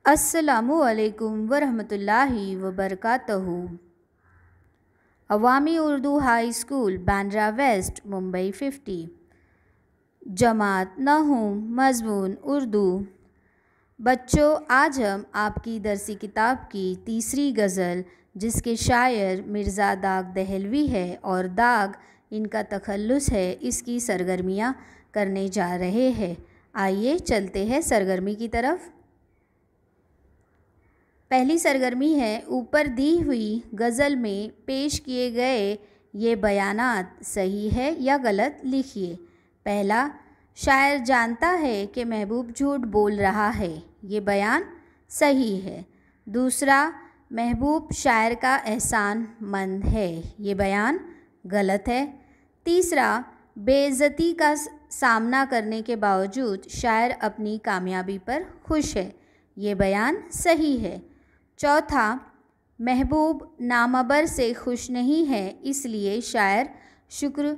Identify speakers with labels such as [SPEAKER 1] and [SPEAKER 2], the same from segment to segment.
[SPEAKER 1] अस्सलामु अलैकुम वरहमतुल्लाहि वबरकातुहू। अवामी Urdu high school Bandra west Mumbai 50। जमात नहूम मज़मून उर्दू। बच्चों, आज हम आपकी दरसी किताब की तीसरी गज़ल, जिसके शायर मिर्ज़ा दाग दहलवी है और दाग इनका तखल्लुस है, इसकी सरगर्मियाँ करने जा रहे हैं। आइए चलते हैं सरगर्मी की तरफ। पहली सरगर्मी है, ऊपर दी हुई गज़ल में पेश किए गए ये बयानात सही है या गलत लिखिए। पहला, शायर जानता है कि महबूब झूठ बोल रहा है, ये बयान सही है। दूसरा, महबूब शायर का एहसान मंद है, ये बयान गलत है। तीसरा, बेइज्जती का सामना करने के बावजूद शायर अपनी कामयाबी पर खुश है, ये बयान सही है। चौथा, महबूब नामबर से खुश नहीं है, इसलिए शायर शुक्र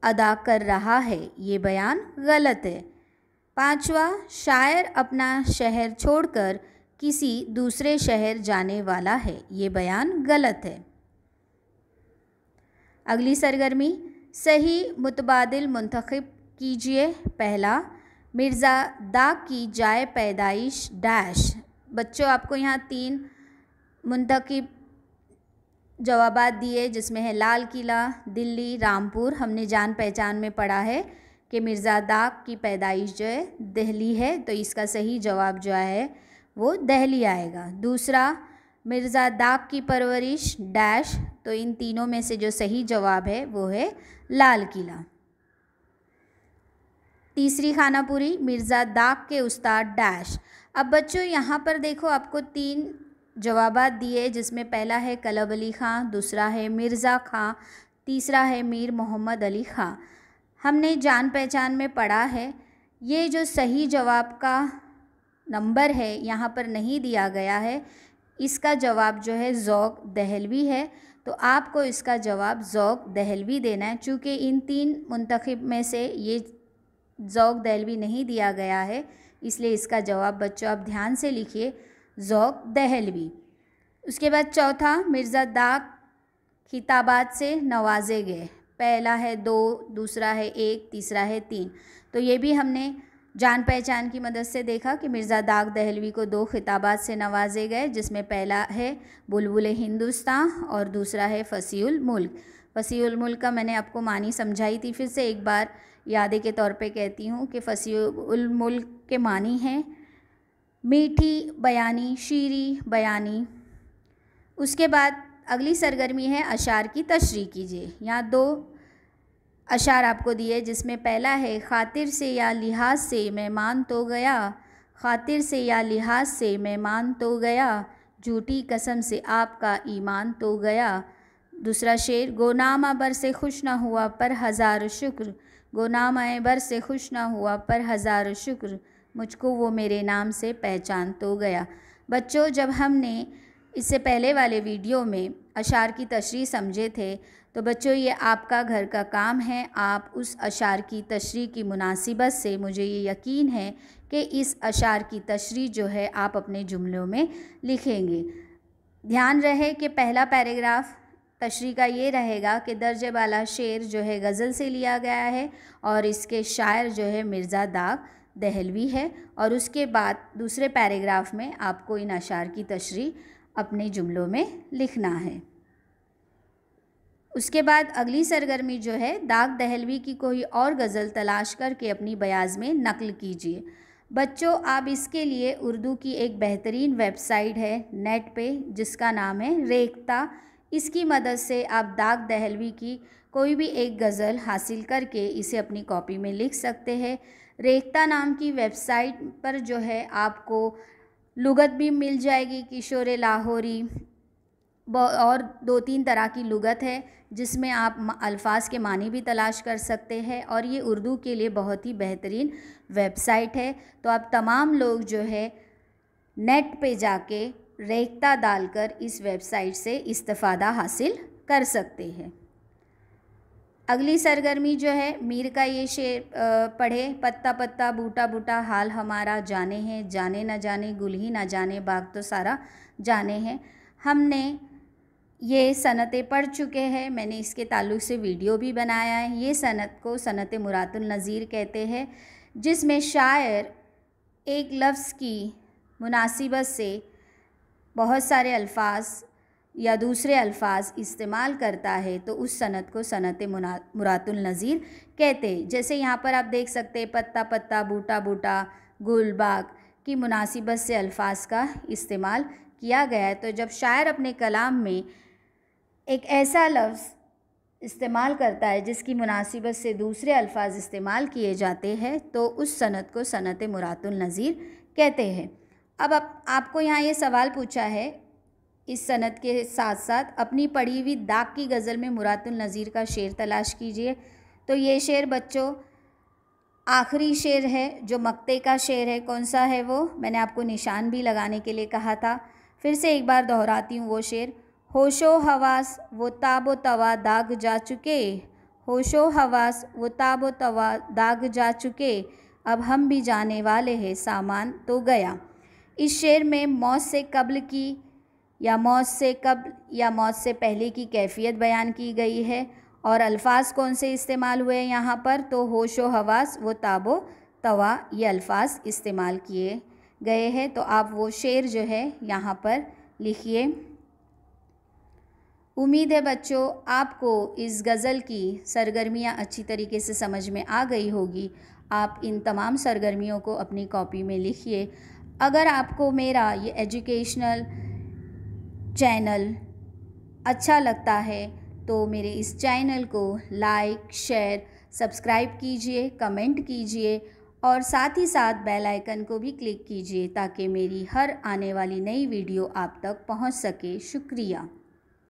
[SPEAKER 1] अदा कर रहा है, ये बयान गलत है। पांचवा, शायर अपना शहर छोड़कर किसी दूसरे शहर जाने वाला है, ये बयान गलत है। अगली सरगर्मी, सही मुतबादिल मुंतखब कीजिए। पहला, मिर्ज़ा दाग की जाए पैदाइश डैश। बच्चों, आपको यहाँ 3 मुंतखब जवाबात दिए, जिसमें है लाल किला, दिल्ली, रामपुर। हमने जान पहचान में पढ़ा है कि मिर्ज़ा दाग की पैदाइश जो है दिल्ली है, तो इसका सही जवाब जो है वो दिल्ली आएगा। दूसरा, मिर्ज़ा दाग की परवरिश डैश, तो इन तीनों में से जो सही जवाब है वो है लाल किला। तीसरी खानापुरी, मिर्ज़ा दाग के उस्ताद डैश। अब बच्चों, यहाँ पर देखो, आपको 3 जवाबात दिए, जिसमें पहला है कलब अली ख़ां, दूसरा है मिर्ज़ा ख़ां, तीसरा है मीर मोहम्मद अली ख़ां। हमने जान पहचान में पढ़ा है, ये जो सही जवाब का नंबर है यहाँ पर नहीं दिया गया है, इसका जवाब जो है ज़ौक़ दहलवी है, तो आपको इसका जवाब ज़ौक़ दहलवी देना है। चूँकि इन 3 मुंतखब में से ये ज़ौक़ दहलवी नहीं दिया गया है, इसलिए इसका जवाब बच्चों आप ध्यान से लिखिए, ज़ौक़ दहलवी। उसके बाद चौथा, मिर्ज़ा दाग खिताबात से नवाजे गए। पहला है 2, दूसरा है 1, तीसरा है 3। तो ये भी हमने जान पहचान की मदद से देखा कि मिर्ज़ा दाग दहलवी को 2 खिताबात से नवाजे गए, जिसमें पहला है बुलबुल हिंदुस्तान और दूसरा है फ़सीहुल मुल्क। फ़सीहुल मुल्क का मैंने आपको मानी समझाई थी, फिर से एक बार यादे के तौर पे कहती हूँ कि फ़सीहुल मुल्क के मानी हैं मीठी बयानी, शीरी बयानी। उसके बाद अगली सरगर्मी है अशार की तशरीह कीजिए। यहाँ 2 अशार आपको दिए, जिसमें पहला है खातिर से या लिहाज से मेहमान तो गया, खातिर से या लिहाज से मेहमान तो गया, झूठी कसम से आपका ईमान तो गया। दूसरा शेर, गोनामा बर से खुश ना हुआ पर हज़ार शुक्र, गोनामा बर से खुश ना हुआ पर हज़ार शुक्र, मुझको वो मेरे नाम से पहचान तो गया। बच्चों, जब हमने इससे पहले वाले वीडियो में अशार की तशरीह समझे थे, तो बच्चों ये आपका घर का काम है। आप उस अशार की तशरीह की मुनासिबत से, मुझे ये यकीन है कि इस अशार की तशरीह जो है आप अपने जुमलों में लिखेंगे। ध्यान रहे कि पहला पैराग्राफ तशरीह का ये रहेगा कि दर्जे वाला शेर जो है गज़ल से लिया गया है और इसके शायर जो है मिर्ज़ा दाग दहलवी है, और उसके बाद दूसरे पैराग्राफ में आपको इन अशार की तशरीह अपने जुमलों में लिखना है। उसके बाद अगली सरगर्मी जो है, दाग दहलवी की कोई और गज़ल तलाश करके अपनी बयाज़ में नक़ल कीजिए। बच्चों, आप इसके लिए उर्दू की एक बेहतरीन वेबसाइट है नेट पे, जिसका नाम है रेख्ता। इसकी मदद से आप दाग दहलवी की कोई भी एक गज़ल हासिल करके इसे अपनी कॉपी में लिख सकते हैं। रेख्ता नाम की वेबसाइट पर जो है आपको लुगत भी मिल जाएगी, किशोर लाहौरी और 2-3 तरह की लुगत है, जिसमें आप अल्फाज के मानी भी तलाश कर सकते हैं, और ये उर्दू के लिए बहुत ही बेहतरीन वेबसाइट है। तो आप तमाम लोग जो है नेट पे जाके रेख्ता डालकर इस वेबसाइट से इस्तिफ़ादा हासिल कर सकते हैं। अगली सरगर्मी जो है मीर का ये शेर पढ़े। पत्ता पत्ता बूटा बूटा हाल हमारा जाने हैं, जाने न जाने गुल ही न जाने बाग तो सारा जाने हैं। हमने ये सनतें पढ़ चुके हैं, मैंने इसके ताल्लुक़ से वीडियो भी बनाया है। ये सनत को सनत मुरातुल नज़ीर कहते हैं, जिसमें शायर एक लफ्ज़ की मुनासिबत से बहुत सारे अल्फाज या दूसरे अल्फाज इस्तेमाल करता है, तो उस सनत को सनत मुरातुल नज़ीर कहते हैं। जैसे यहाँ पर आप देख सकते हैं पत्ता पत्ता बूटा बूटा गुल बाग की मुनासिबत से अल्फाज का इस्तेमाल किया गया है। तो जब शायर अपने कलाम में एक ऐसा लफ्ज़ इस्तेमाल करता है जिसकी मुनासिबत से दूसरे अल्फाज इस्तेमाल किए जाते हैं, तो उस सनत को सनत मुरातुल नज़ीर कहते हैं। अब आपको यहाँ ये सवाल पूछा है, इस सनत के साथ साथ अपनी पढ़ी हुई दाग की गज़ल में मुरातुल नज़ीर का शेर तलाश कीजिए। तो ये शेर बच्चों आखिरी शेर है, जो मक्ते का शेर है। कौन सा है वो, मैंने आपको निशान भी लगाने के लिए कहा था। फिर से एक बार दोहराती हूँ वो शेर। होशो हवास वो ताबो तवा दाग जा चुके, होशो हवास वो ताबो तवा दाग जा चुके, अब हम भी जाने वाले हैं सामान तो गया। इस शेर में मौत से कब्ल की या मौत से कब्ल या मौत से पहले की कैफियत बयान की गई है। और अल्फाज कौन से इस्तेमाल हुए हैं यहाँ पर, तो होशो हवास वो ताबो तवा ये अल्फाज इस्तेमाल किए गए हैं। तो आप वो शेर जो है यहाँ पर लिखिए। उम्मीद है बच्चों आपको इस गज़ल की सरगर्मियाँ अच्छी तरीके से समझ में आ गई होगी। आप इन तमाम सरगर्मियों को अपनी कॉपी में लिखिए। अगर आपको मेरा ये एजुकेशनल चैनल अच्छा लगता है तो मेरे इस चैनल को लाइक शेयर सब्सक्राइब कीजिए, कमेंट कीजिए और साथ ही साथ बेल आइकन को भी क्लिक कीजिए ताकि मेरी हर आने वाली नई वीडियो आप तक पहुंच सके। शुक्रिया।